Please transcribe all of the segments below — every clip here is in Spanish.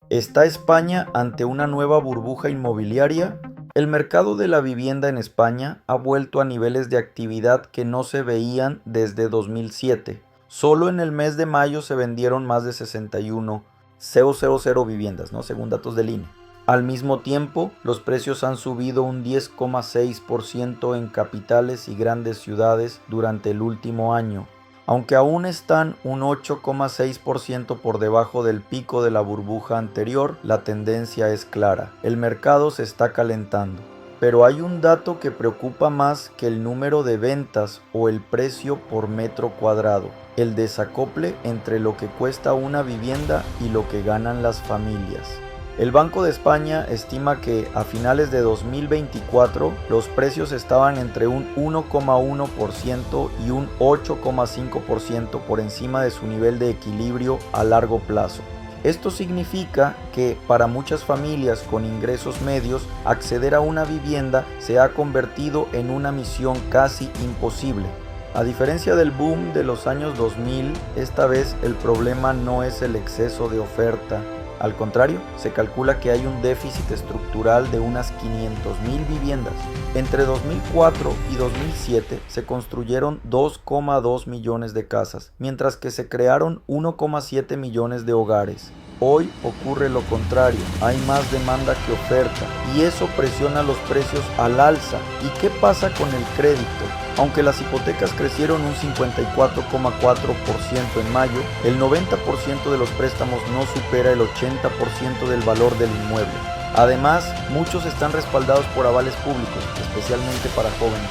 ¿Está España ante una nueva burbuja inmobiliaria? El mercado de la vivienda en España ha vuelto a niveles de actividad que no se veían desde 2007. Solo en el mes de mayo se vendieron más de 61.000 viviendas, ¿no? Según datos del INE. Al mismo tiempo, los precios han subido un 10,6% en capitales y grandes ciudades durante el último año. Aunque aún están un 8,6% por debajo del pico de la burbuja anterior, la tendencia es clara. El mercado se está calentando. Pero hay un dato que preocupa más que el número de ventas o el precio por metro cuadrado: el desacople entre lo que cuesta una vivienda y lo que ganan las familias. El Banco de España estima que a finales de 2024 los precios estaban entre un 1,1% y un 8,5% por encima de su nivel de equilibrio a largo plazo. Esto significa que para muchas familias con ingresos medios, acceder a una vivienda se ha convertido en una misión casi imposible. A diferencia del boom de los años 2000, esta vez el problema no es el exceso de oferta. Al contrario, se calcula que hay un déficit estructural de unas 500.000 viviendas. Entre 2004 y 2007 se construyeron 2,2 millones de casas, mientras que se crearon 1,7 millones de hogares. Hoy ocurre lo contrario, hay más demanda que oferta, y eso presiona los precios al alza. ¿Y qué pasa con el crédito? Aunque las hipotecas crecieron un 54,4% en mayo, el 90% de los préstamos no supera el 80% del valor del inmueble. Además, muchos están respaldados por avales públicos, especialmente para jóvenes.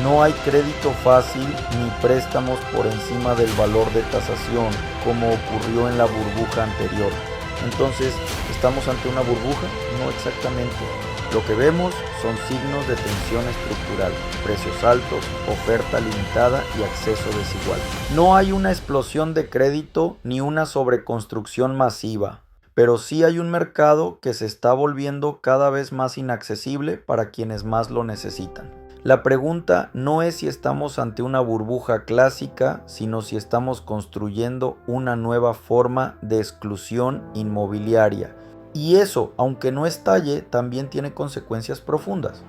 No hay crédito fácil ni préstamos por encima del valor de tasación, como ocurrió en la burbuja anterior. Entonces, ¿estamos ante una burbuja? No exactamente. Lo que vemos son signos de tensión estructural: precios altos, oferta limitada y acceso desigual. No hay una explosión de crédito ni una sobreconstrucción masiva, pero sí hay un mercado que se está volviendo cada vez más inaccesible para quienes más lo necesitan. La pregunta no es si estamos ante una burbuja clásica, sino si estamos construyendo una nueva forma de exclusión inmobiliaria. Y eso, aunque no estalle, también tiene consecuencias profundas.